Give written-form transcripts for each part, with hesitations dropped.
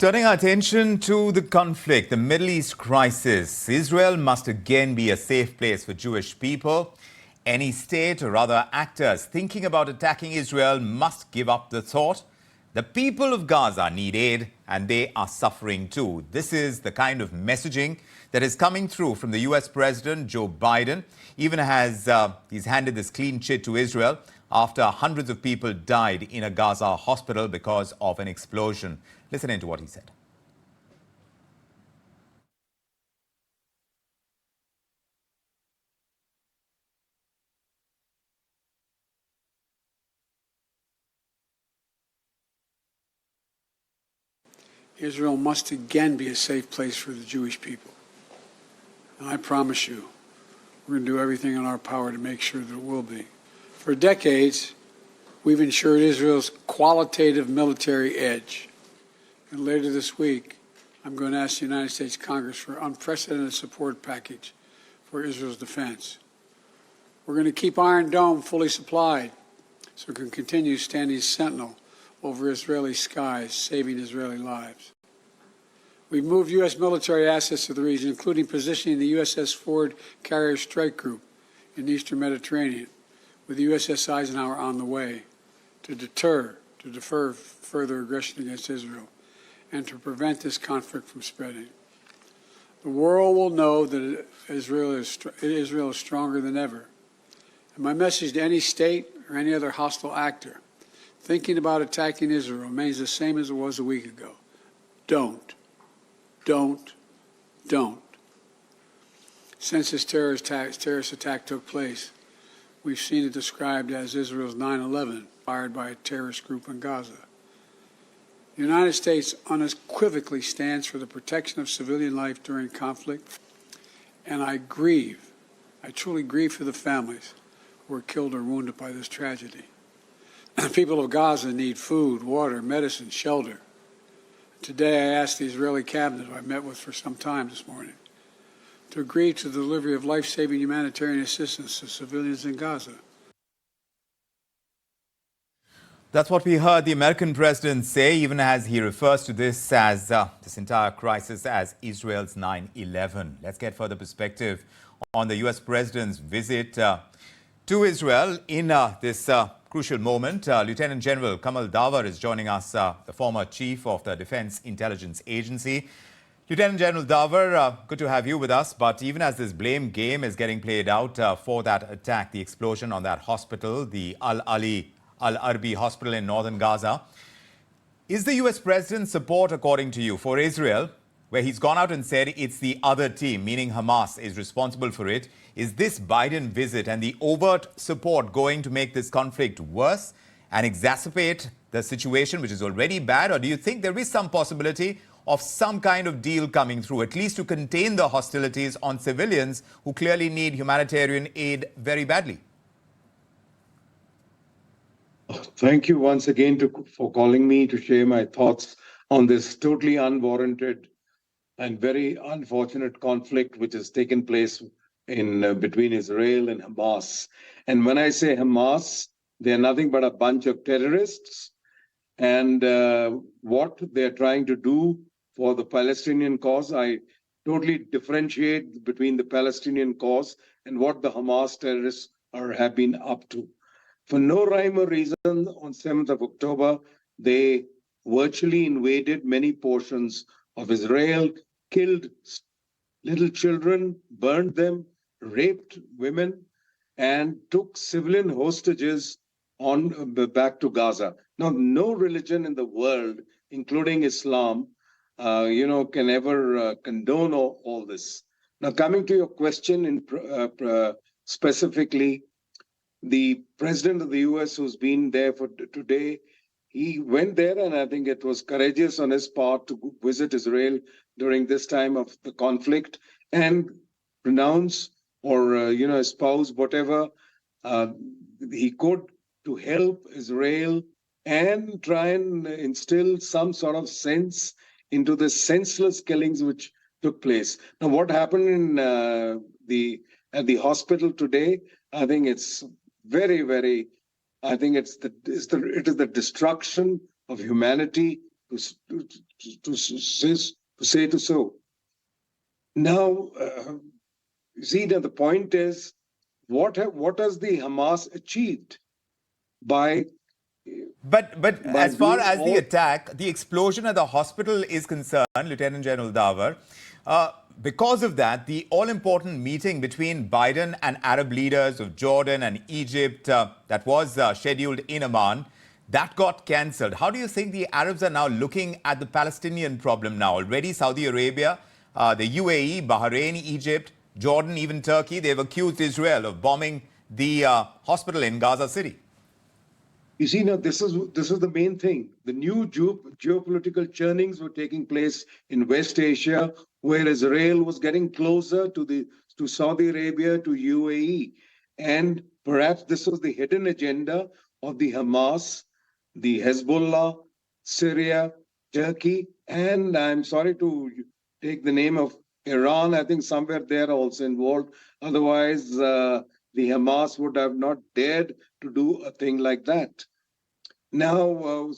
Turning our attention to the conflict, the Middle East crisis, Israel must again be a safe place for Jewish people. Any state, or rather actors, thinking about attacking Israel must give up the thought. The people of Gaza need aid, and they are suffering too. This is the kind of messaging that is coming through from the US President Joe Biden, even as he's handed this clean chit to Israel after hundreds of people died in a Gaza hospital because of an explosion. Listen in to what he said. Israel must again be a safe place for the Jewish people. And I promise you, we're going to do everything in our power to make sure that it will be. For decades, we've ensured Israel's qualitative military edge. And later this week, I'm going to ask the United States Congress for an unprecedented support package for Israel's defense. We're going to keep Iron Dome fully supplied so it can continue standing sentinel over Israeli skies, saving Israeli lives. We've moved U.S. military assets to the region, including positioning the USS Ford Carrier Strike Group in the Eastern Mediterranean, with the USS Eisenhower on the way to defer further aggression against Israel and to prevent this conflict from spreading. The world will know that Israel is stronger than ever. And my message to any state or any other hostile actor thinking about attacking Israel remains the same as it was a week ago. Don't. Since this terrorist attack took place, we've seen it described as Israel's 9/11, fired by a terrorist group in Gaza. The United States unequivocally stands for the protection of civilian life during conflict, and I truly grieve for the families who were killed or wounded by this tragedy. The people of Gaza need food, water, medicine, shelter. Today I asked the Israeli cabinet, who I met with for some time this morning, to agree to the delivery of life-saving humanitarian assistance to civilians in Gaza. That's what we heard the American president say, even as he refers to this entire crisis as Israel's 9/11. Let's get further perspective on the U.S. president's visit to Israel in this crucial moment. Lieutenant General Kamal Davar is joining us, the former chief of the Defense Intelligence Agency. Lieutenant General Davar, good to have you with us. But even as this blame game is getting played out for that attack, the explosion on that hospital, the Al-Arbi hospital in northern Gaza, is the U.S. president's support, according to you, for Israel, where he's gone out and said it's the other team, meaning Hamas, is responsible for it, is this Biden visit and the overt support going to make this conflict worse and exacerbate the situation, which is already bad? Or do you think there is some possibility of some kind of deal coming through, at least to contain the hostilities on civilians who clearly need humanitarian aid very badly? Thank you once again for calling me to share my thoughts on this totally unwarranted and very unfortunate conflict which has taken place in between Israel and Hamas. And when I say Hamas, they're nothing but a bunch of terrorists. And what they're trying to do for the Palestinian cause, I totally differentiate between the Palestinian cause and what the Hamas terrorists have been up to. For no rhyme or reason, on 7th of October, they virtually invaded many portions of Israel, killed little children, burned them, raped women, and took civilian hostages back to Gaza. Now, no religion in the world, including Islam, can ever condone all this. Now, coming to your question specifically, the president of the U.S. who's been there for today, he went there, and I think it was courageous on his part to visit Israel during this time of the conflict and pronounce or espouse whatever he could to help Israel and try and instill some sort of sense into the senseless killings which took place. Now, what happened in at the hospital today, I think it's very, very, I think it is the destruction of humanity say to so. Now, see that the point is, what has the Hamas achieved by But as far doing as the all? attack, the explosion at the hospital is concerned, Lieutenant General Davar, because of that, the all-important meeting between Biden and Arab leaders of Jordan and Egypt that was scheduled in Amman, that got cancelled. How do you think the Arabs are now looking at the Palestinian problem now? Already Saudi Arabia, the UAE, Bahrain, Egypt, Jordan, even Turkey, they've accused Israel of bombing the hospital in Gaza City. You see, now this is the main thing. The new geopolitical churnings were taking place in West Asia, where Israel was getting closer to Saudi Arabia, to UAE, and perhaps this was the hidden agenda of the Hamas, the Hezbollah, Syria, Turkey, and I'm sorry to take the name of Iran. I think somewhere they're also involved. Otherwise, the Hamas would have not dared to do a thing like that. Now,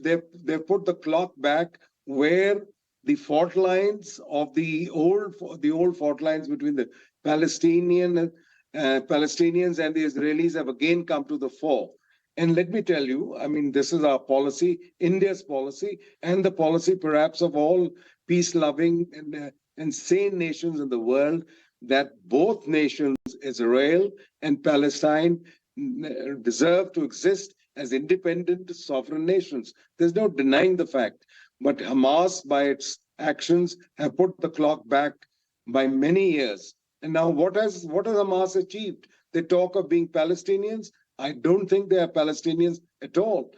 they've put the clock back where the fault lines of the old fault lines between the Palestinians and the Israelis have again come to the fore. And let me tell you, I mean, this is our policy, India's policy, and the policy perhaps of all peace-loving and sane nations in the world, that both nations, Israel and Palestine, deserve to exist as independent sovereign nations. There's no denying the fact. But Hamas, by its actions, have put the clock back by many years. And now what has Hamas achieved? They talk of being Palestinians. I don't think they are Palestinians at all.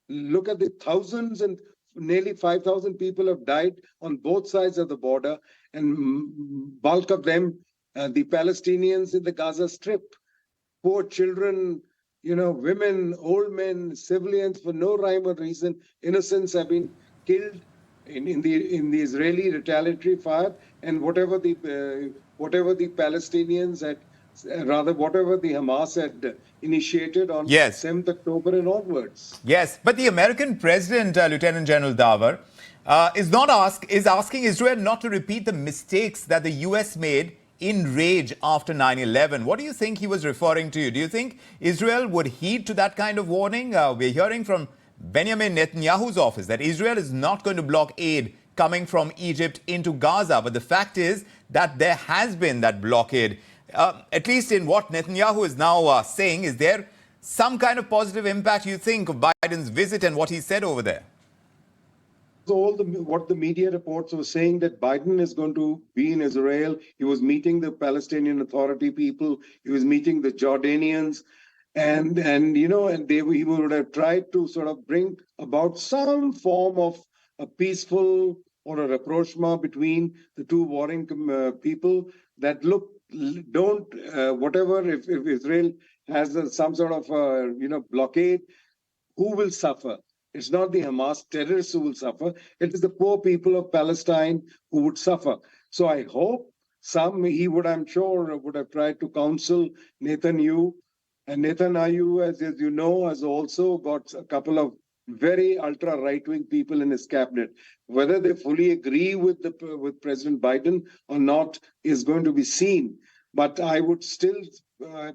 Look at the thousands, and nearly 5,000 people have died on both sides of the border, and bulk of them, the Palestinians in the Gaza Strip. Poor children, women, old men, civilians, for no rhyme or reason, innocents have been killed in the Israeli retaliatory fire, and whatever the Palestinians had, whatever the Hamas had initiated on Yes. 7th October and onwards. Yes, but the American president, Lieutenant General Davar, is asking Israel not to repeat the mistakes that the U.S. made in rage after 9/11. What do you think he was referring to? Do you think Israel would heed to that kind of warning? We're hearing from Benjamin Netanyahu's office that Israel is not going to block aid coming from Egypt into Gaza. But the fact is that there has been that blockade. At least in what Netanyahu is now saying, is there some kind of positive impact, you think, of Biden's visit and what he said over there? What the media reports were saying, that Biden is going to be in Israel. He was meeting the Palestinian Authority people. He was meeting the Jordanians, and he would have tried to sort of bring about some form of a peaceful or a rapprochement between the two warring people. That whatever, if Israel has some sort of blockade, who will suffer? It's not the Hamas terrorists who will suffer. It is the poor people of Palestine who would suffer. So I hope I'm sure, would have tried to counsel Netanyahu. And Netanyahu, as you know, has also got a couple of very ultra right-wing people in his cabinet. Whether they fully agree with President Biden or not is going to be seen. But I would still,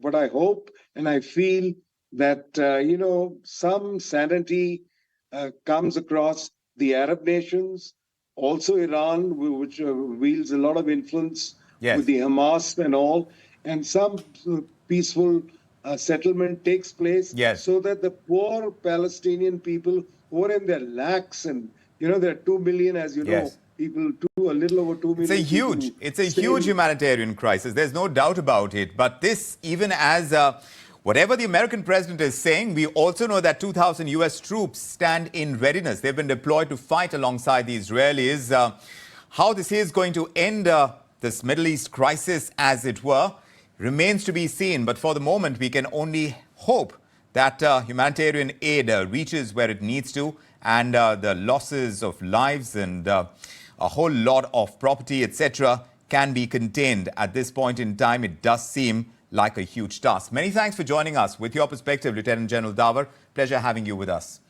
but I hope and I feel that some sanity comes across the Arab nations, also Iran, which wields a lot of influence with the Hamas and all, and some peaceful settlement takes place, so that the poor Palestinian people who are in their lakhs, and there are 2 million, as you know, people, a little over 2 million. It's a huge humanitarian crisis. There's no doubt about it. But this, even as whatever the American president is saying, we also know that 2,000 U.S. troops stand in readiness. They've been deployed to fight alongside the Israelis. How this is going to end this Middle East crisis, as it were, remains to be seen. But for the moment, we can only hope that humanitarian aid reaches where it needs to, and the losses of lives and a whole lot of property, etc., can be contained. At this point in time, it does seem like a huge task. Many thanks for joining us with your perspective, Lieutenant General Davar. Pleasure having you with us.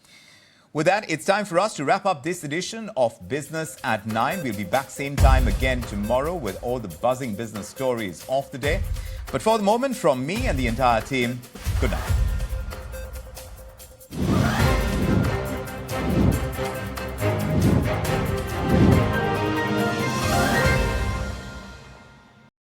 With that, it's time for us to wrap up this edition of Business at 9. We'll be back same time again tomorrow with all the buzzing business stories of the day. But for the moment, from me and the entire team, good night.